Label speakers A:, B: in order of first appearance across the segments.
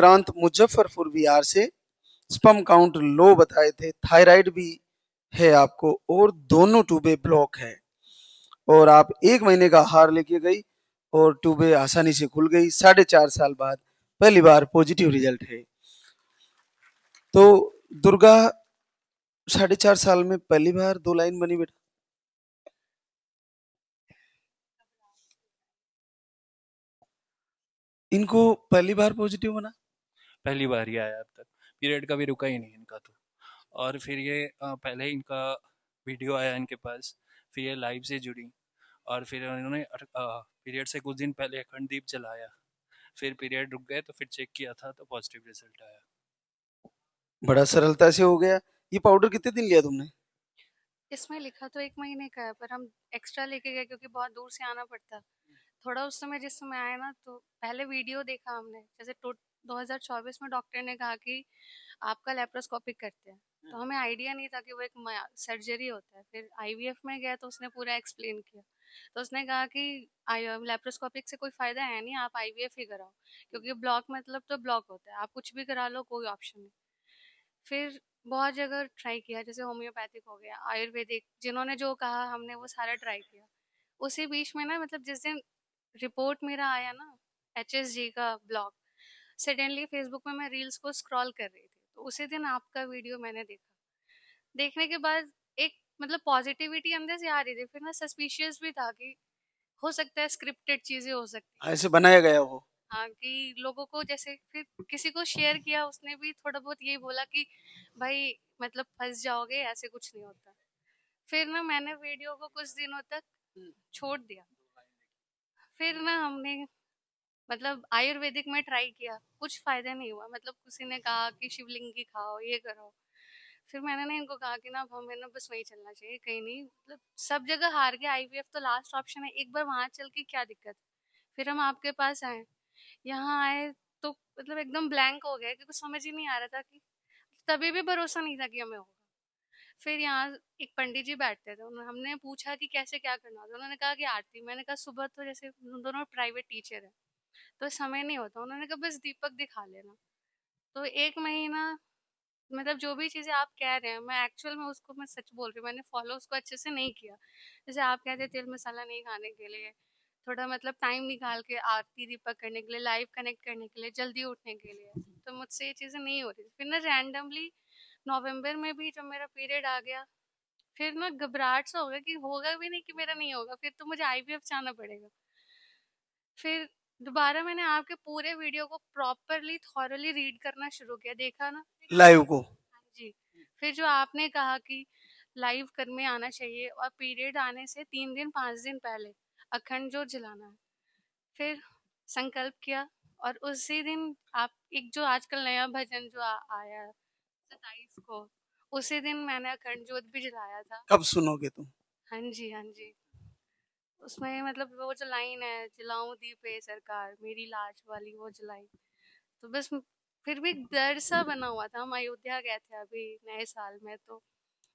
A: विक्रांत मुजफ्फरपुर बिहार से। Sperm count low बताए थे, थायराइड भी है आपको और दोनों ट्यूबे ब्लॉक है। और आप 1 महीने का आहार लेके गई और ट्यूबे आसानी से खुल गई। 4.5 साल बाद पहली बार पॉजिटिव रिजल्ट है। तो दुर्गा 4.5 साल में पहली बार 2 लाइन बनी बेटा। इनको पहली बार पॉजिटिव बना।
B: पहली बार ही आया अब तक। पीरियड कभी रुका ही नहीं इनका तो। और फिर ये पहले इनका वीडियो आया इनके पास, फिर ये लाइव से जुड़ी, और फिर इन्होंने पीरियड से कुछ दिन पहले अखंड दीप जलाया, फिर पीरियड रुक गए तो फिर चेक किया था तो पॉजिटिव रिजल्ट आया।
A: बड़ा सरलता से हो गया। ये पाउडर कितने दिन लिया तुमने?
C: इसमें लिखा तो 1 महीने का है, पर हम एक्स्ट्रा लेके गए क्योंकि बहुत दूर से आना पड़ता। थोड़ा उस समय जिस समय आए ना, तो पहले वीडियो देखा हमने, जैसे 2024 में डॉक्टर ने कहा कि आपका लेप्रोस्कोपिक करते हैं, तो हमें आइडिया नहीं था कि वो एक सर्जरी होता है। फिर आईवीएफ में गया तो उसने पूरा एक्सप्लेन किया, तो उसने कहा कि लेप्रोस्कोपिक से कोई फायदा है नहीं, आप आईवीएफ ही कराओ, क्योंकि ब्लॉक मतलब तो ब्लॉक होता है, आप कुछ भी करा लो, कोई ऑप्शन नहीं। फिर बहुत जगह ट्राई किया, जैसे होम्योपैथिक हो गया, आयुर्वेदिक, जिन्होंने जो कहा हमने वो सारा ट्राई किया। उसी बीच में ना, मतलब जिस दिन रिपोर्ट मेरा आया ना, एचएसजी का ब्लॉक, सडनली फेसबुक में मैं रील्स को स्क्रॉल कर रही थी, तो उसी दिन आपका वीडियो मैंने देखा। देखने के बाद एक मतलब पॉजिटिविटी अंदर से आ रही थी, फिर ना सस्पिशियस भी था कि हो सकता है स्क्रिप्टेड चीजें हो सकती हैं।
A: ऐसे बनाया गया हो।
C: हाँ, कि लोगों को जैसे फिर किसी को शेयर किया, उसने भी थोड़ा बहुत यही बोला कि भाई मतलब फंस जाओगे, ऐसे कुछ नहीं होता। फिर ना मैंने वीडियो को कुछ दिनों तक छोड़ दिया। फिर ना हमने मतलब आयुर्वेदिक में ट्राई किया, कुछ फायदा नहीं हुआ। मतलब किसी ने कहा कि शिवलिंग की खाओ, ये करो। फिर मैंने ना इनको कहा कि ना अब हमें ना बस वही चलना चाहिए, कहीं नहीं, मतलब सब जगह हार गए, आईवीएफ तो लास्ट ऑप्शन है, एक बार वहां चल के क्या दिक्कत है। फिर हम आपके पास आए, यहाँ आए तो मतलब एकदम ब्लैंक हो गया, क्योंकि समझ ही नहीं आ रहा था कि, तभी भी भरोसा नहीं था कि हमें होगा। फिर यहाँ एक पंडित जी बैठते थे, हमने पूछा कि कैसे क्या करना होता है, उन्होंने कहा कि आरती। मैंने कहा सुबह तो जैसे उन दोनों प्राइवेट टीचर है तो समय नहीं होता, उन्होंने कहा बस दीपक दिखा लेना। तो 1 महीना, मतलब जो भी चीजें आप कह रहे हैं, मैं एक्चुअल में उसको मैं सच बोल रही हूँ, मैंने फॉलो उसको अच्छे से नहीं किया। जैसे आप कहते हैं तेल मसाला नहीं खाने के लिए, थोड़ा मतलब टाइम निकाल के आरती दीपक करने के लिए, लाइव कनेक्ट करने के लिए, जल्दी उठने के लिए, तो मुझसे ये चीजें नहीं हो रही थी। फिर ना रैंडमली नवंबर में भी जब मेरा पीरियड आ गया, फिर ना घबराहट सा हो गया कि होगा भी नहीं, कि मेरा नहीं होगा, फिर तो मुझे आईवीएफ जाना पड़ेगा। फिर दोबारा मैंने आपके पूरे वीडियो को प्रॉपरली थॉरली रीड करना शुरू किया, देखा ना।
A: लाइव को।
C: हाँ जी। फिर जो आपने कहा कि लाइव कर में आना चाहिए और पीरियड आने से 3 दिन 5 दिन पहले अखंड ज्योत जलाना है, फिर संकल्प किया। और उसी दिन आप एक जो आजकल नया भजन जो आया है 27 को, उसी दिन मैंने अखंड ज्योत भी जलाया था।
A: कब सुनोगे तुम?
C: हाँ जी, हाँ जी। उसमें मतलब वो जो लाइन है, जलाऊं दीपे सरकार मेरी लाज वाली, वो जलाई। तो बस फिर भी डर सा बना हुआ था। हम अयोध्या गए थे अभी नए साल में, तो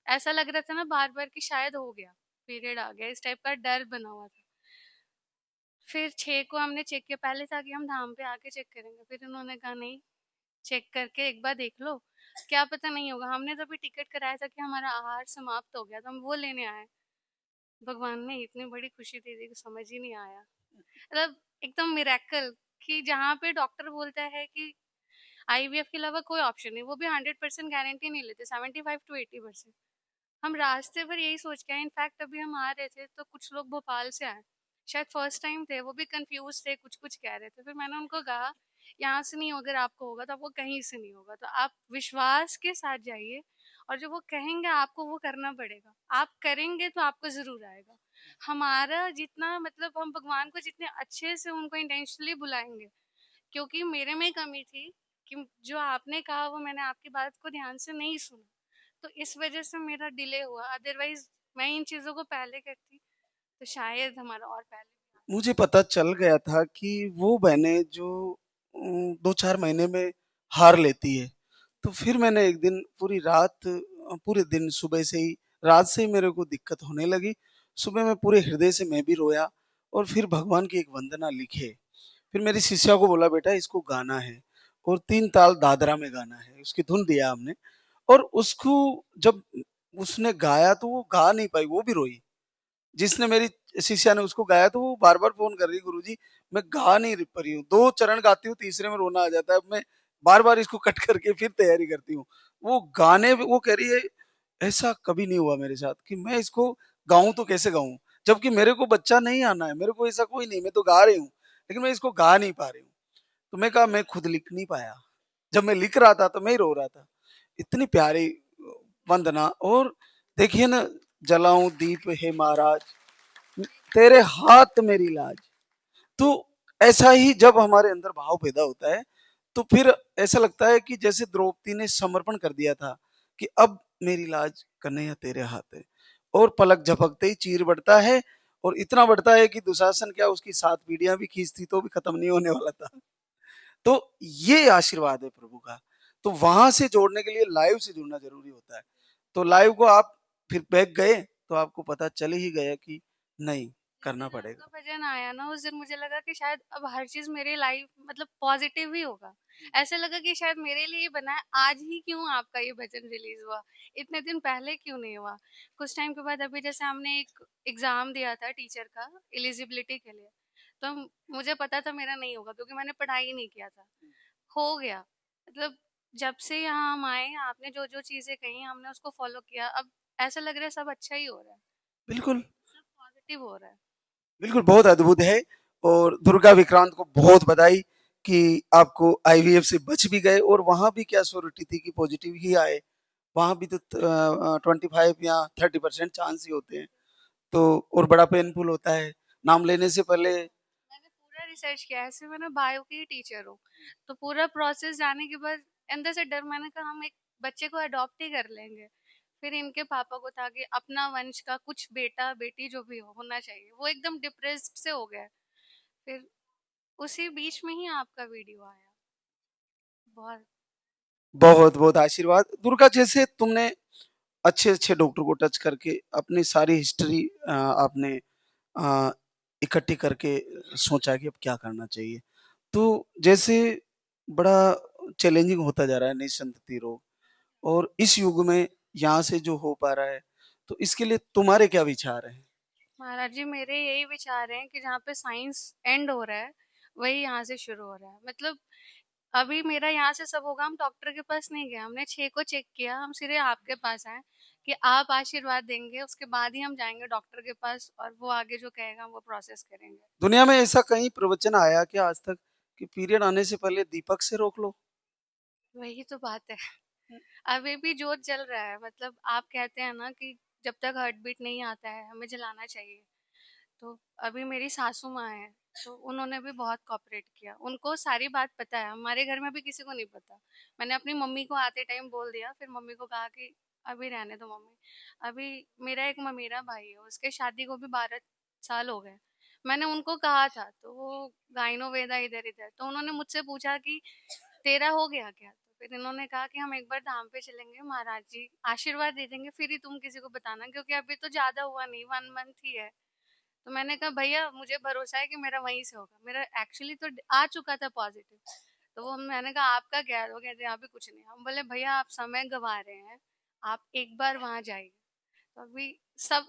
C: ऐसा लग रहा था ना बार बार कि शायद हो गया, पीरियड आ गया, इस टाइप का डर बना हुआ था। फिर 6 को हमने चेक किया, पहले था कि हम धाम पे आके चेक करेंगे, फिर उन्होंने कहा नहीं, चेक करके एक बार देख लो, क्या पता नहीं होगा। हमने तो अभी टिकट कराया था कि हमारा आहार समाप्त हो गया, तो हम वो लेने आए। भगवान ने इतनी बड़ी खुशी दे दी कि समझ ही नहीं आया। मतलब एकदम मिरेकल, कि जहाँ पे डॉक्टर बोलता है कि आईवीएफ के अलावा कोई ऑप्शन नहीं, वो भी 100% गारंटी नहीं लेते, 75 to 80%। हम रास्ते पर यही सोच के आए। इनफैक्ट अभी हम आ रहे थे तो कुछ लोग भोपाल से आए, शायद फर्स्ट टाइम थे, वो भी कंफ्यूज थे, कुछ कुछ कह रहे थे। फिर मैंने उनको कहा यहाँ से नहीं, अगर आपको होगा तो आपको कहीं से नहीं होगा, तो आप विश्वास के साथ जाइए, और जो वो कहेंगे आपको वो करना पड़ेगा, आप करेंगे तो आपको जरूर आएगा। हमारा जितना मतलब हम भगवान को जितने अच्छे से उनको इंटेंशनली बुलाएंगे, क्योंकि मेरे में कमी थी कि जो आपने कहा वो मैंने आपकी बात को ध्यान से नहीं सुना, तो इस वजह से मेरा डिले हुआ। अदरवाइज मैं इन चीज़ों को पहले करती तो शायद हमारा और पहले भी
A: मुझे पता चल गया था कि वो बहनें जो 2-4 महीने में हार लेती है। तो फिर मैंने एक दिन पूरी रात, पूरे दिन सुबह से ही, रात से ही मेरे को दिक्कत होने लगी। सुबह में पूरे हृदय से मैं भी रोया और फिर भगवान की एक वंदना लिखे। फिर मेरी शिष्या को बोला बेटा इसको गाना है। और 3 ताल दादरा में गाना है, उसकी धुन दिया हमने और उसको जब उसने गाया तो वो गा नहीं पाई, वो भी रोई। जिसने मेरी शिष्या ने उसको गाया तो वो बार-बार फ़ोन कर रही है, गुरुजी मैं गा नहीं पा रही हूँ, 2 चरण गाती हूँ, तीसरे में रोना आ जाता है। अब मैं बार-बार इसको कट करके फिर तैयारी करती हूँ। वो गाने वो कह रही है ऐसा कभी नहीं हुआ मेरे साथ कि मैं इसको गाऊँ तो कैसे गाऊँ? जबकि मेरे को बच्चा नहीं आना है, मेरे को ऐसा कोई नहीं, मैं तो गा रही हूँ, लेकिन मैं इसको गा नहीं पा रही हूँ। तो मैं कहा मैं खुद लिख नहीं पाया। जब मैं लिख रहा था तो मैं ही रो रहा था। इतनी प्यारी वंदना और देखिए ना, जलाऊं दीप हे महाराज, तेरे हाथ मेरी लाज। तो ऐसा ही जब हमारे अंदर भाव पैदा होता है तो फिर ऐसा लगता है कि जैसे द्रौपदी ने समर्पण कर दिया था कि अब मेरी लाज कन्हैया तेरे हाथ है, और पलक झपकते ही चीर बढ़ता है और इतना बढ़ता है कि दुशासन क्या उसकी 7 पीढ़ियां भी खींचती तो भी खत्म नहीं होने वाला था। तो ये आशीर्वाद है प्रभु का। तो वहां से जोड़ने के लिए लाइव से जुड़ना जरूरी होता है। तो लाइव को आप फिर बैक गए तो आपको पता चल ही गया कि नहीं,
C: जिस
A: करना
C: दिन
A: पड़ेगा।
C: आपका भजन आया ना, उस दिन मुझे लगा कि शायद अब हर चीज मेरी लाइफ मतलब पॉजिटिव ही होगा। ऐसे लगा कि शायद मेरे लिए ही बना है, आज ही क्यों आपका ये भजन रिलीज हुआ, इतने दिन पहले क्यों नहीं हुआ। कुछ टाइम के बाद अभी जैसे हमने एक एग्जाम दिया था टीचर का एलिजिबिलिटी के लिए, तो मुझे पता था मेरा नहीं होगा क्योंकि मैंने पढ़ाई नहीं किया था। हो गया, मतलब जब से यहाँ हम आए आपने जो जो चीजें कही हमने उसको फॉलो किया, अब ऐसा लग रहा है सब अच्छा ही हो रहा है,
A: बिल्कुल,
C: सब पॉजिटिव हो रहा है।
A: बिल्कुल बहुत अद्भुत है। और दुर्गा विक्रांत को बहुत बधाई कि आपको आईवीएफ से बच भी गए और वहां भी क्या श्योरिटी थी कि पॉजिटिव ही आए। वहां भी तो 25 या 30% चांस ही होते हैं। तो और बड़ा पेनफुल होता है नाम लेने से पहले।
C: मैंने पूरा रिसर्च किया है, ऐसे मैंने बायो की टीचर हूँ, तो पूरा प्रोसेस जाने के बाद अंदर से डर, मैंने कहा हम एक बच्चे को अडॉप्ट ही कर लेंगे। फिर इनके पापा को था कि अपना वंश का कुछ बेटा बेटी जो भी हो होना चाहिए, वो एकदम डिप्रेस्ड से हो गए। फिर उसी बीच में ही आपका वीडियो आया। बहुत
A: बहुत बहुत आशीर्वाद दुर्गा, जैसे तुमने अच्छे अच्छे डॉक्टर को टच करके अपनी सारी हिस्ट्री आपने अ, इकट्ठी करके सोचा कि अब क्या करना चाहिए। तो जैसे बड़ा चैलेंजिंग होता जा रहा है निःसंतति रोग, और इस युग में यहाँ से जो हो पा रहा है, तो इसके लिए तुम्हारे क्या विचार हैं?
C: महाराज जी, मेरे यही विचार हैं कि जहाँ पे साइंस एंड हो रहा है वही यहाँ से शुरू हो रहा है। मतलब अभी मेरा यहाँ से सब होगा, हम डॉक्टर के पास नहीं गए, हमने 6 को चेक किया, हम सीधे आपके पास आए कि आप आशीर्वाद देंगे, उसके बाद ही हम जाएंगे डॉक्टर के पास और वो आगे जो कहेगा वो प्रोसेस करेंगे।
A: दुनिया में ऐसा कहीं प्रवचन आया क्या आज तक कि पीरियड आने से पहले दीपक से रोक लो?
C: वही तो बात है। अभी भी जोत जल रहा है, मतलब आप कहते हैं ना कि जब तक हार्ट बीट नहीं आता है हमें जलाना चाहिए। तो अभी मेरी सासू माँ है, तो उन्होंने भी बहुत कॉपरेट किया, उनको सारी बात पता है, हमारे घर में भी किसी को नहीं पता। मैंने अपनी मम्मी को आते टाइम बोल दिया, फिर मम्मी को कहा कि अभी रहने दो मम्मी। अभी मेरा एक ममेरा भाई है, उसके शादी को भी 12 साल हो गए। मैंने उनको कहा था, तो वो गायनो वेदा इधर इधर, तो उन्होंने मुझसे पूछा कि तेरा हो गया क्या, तो फिर इन्होंने कहा कि हम एक बार धाम पे चलेंगे, महाराज जी आशीर्वाद दे देंगे, फिर ही तुम किसी को बताना, क्योंकि अभी तो ज्यादा हुआ नहीं, 1 मंथ ही है। तो मैंने कहा भैया मुझे भरोसा है कि मेरा वहीं से होगा, मेरा एक्चुअली तो आ चुका था पॉजिटिव। तो वो मैंने कहा आपका क्या है, वो कहते हैं अभी कुछ नहीं। हम बोले भैया आप समय गंवा रहे हैं, आप एक बार वहां जाइए। तो अभी सब,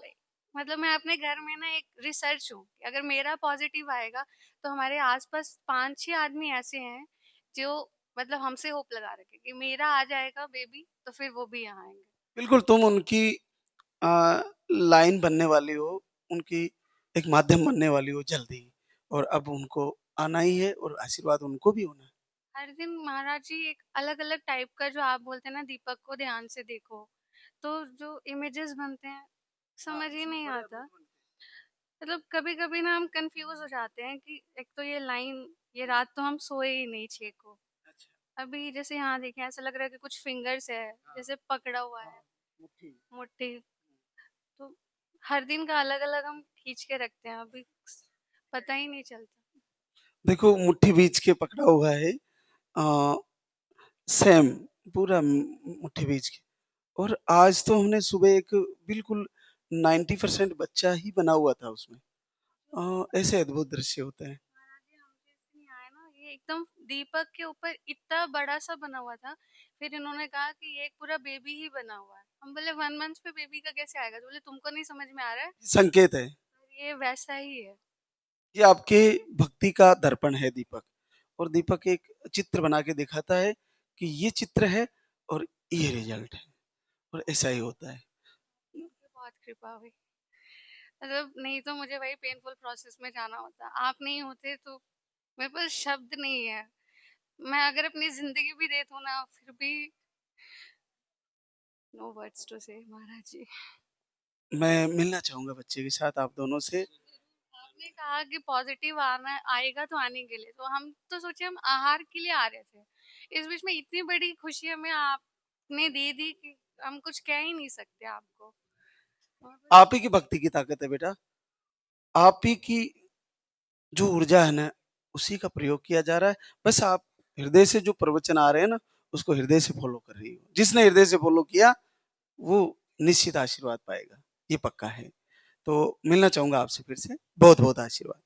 C: मतलब मैं अपने घर में ना एक रिसर्च हूँ कि अगर मेरा पॉजिटिव आएगा तो हमारे आसपास 5-6 आदमी ऐसे हैं जो मतलब हमसे होप लगा रखे कि मेरा आ जाएगा बेबी तो फिर वो भी यहाँ आएंगे।
A: बिल्कुल तुम उनकी अ, लाइन बनने वाली हो, उनकी एक माध्यम बनने वाली हो जल्दी, और अब उनको आना ही है और आशीर्वाद उनको भी होना है।
C: हर दिन महाराज जी एक अलग अलग टाइप का, जो आप बोलते हैं ना दीपक को ध्यान से देखो, तो जो इमेजेस बनते हैं समझ ही नहीं आता। मतलब कभी कभी ना हम कंफ्यूज हो जाते हैं कि एक तो ये लाइन, ये रात तो हम सोए ही नहीं 6 को। अभी जैसे यहाँ देखें ऐसा लग रहा है कि कुछ फिंगर्स है जैसे पकड़ा हुआ है, मुट्ठी। तो हर दिन का अलग अलग हम खींच के रखते हैं, अभी पता ही नहीं चलता।
A: देखो मुट्ठी बीच के पकड़ा हुआ है, अ, सेम पूरा मुट्ठी बीच के। और आज तो हमने सुबह एक बिल्कुल 90% बच्चा ही बना हुआ था उसमें। ऐसे अद्भुत दृश्य होते हैं।
C: महाराज जी हम जिस दिन आए ना, ये एकदम दीपक के ऊपर इतना बड़ा सा बना हुआ था। फिर इन्होंने कहा कि ये एक पूरा बेबी ही बना हुआ है। हम बोले 1 मंथ पे बेबी का कैसे आएगा? तो बोले तुमको नहीं समझ में आ रहा है,
A: संकेत है।
C: ये वैसा ही है।
A: ये आपके भक्ति का दर्पण है दीपक। और दीपक एक चित्र बना के दिखाता है कि ये चित्र है और ये रिजल्ट है, और ऐसा ही होता है।
C: बहुत कृपा हुई। मतलब नहीं तो मुझे वही पेनफुल प्रोसेस में जाना होता। आप नहीं होते तो मेरे पास शब्द नहीं है। मैं अगर अपनी जिंदगी भी दे दूं ना, फिर भी नो वर्ड्स टू से महाराज जी।
A: मैं मिलना चाहूंगा बच्चे के साथ, आप दोनों से।
C: आपने कहा कि पॉजिटिव आना आएगा तो आने के लिए, तो हम तो सोचे हम आहार के लिए आ रहे थे। इस बीच में इतनी बड़ी खुशी हमें आपने दे दी कि हम कुछ कह ही नहीं सकते आपको। और बस
A: आप ही की भक्ति की ताकत है बेटा। आप ही की जो ऊर्जा है ना, उसी का प्रयोग किया जा रहा है। बस आप हृदय से जो प्रवचन आ रहे हैं ना, उसको हृदय से फॉलो कर रही हो। जिसने हृदय से फॉलो किया वो निश्चित आशीर्वाद पाएगा, ये पक्का है। तो मिलना चाहूंगा आपसे फिर से। बहुत बहुत आशीर्वाद।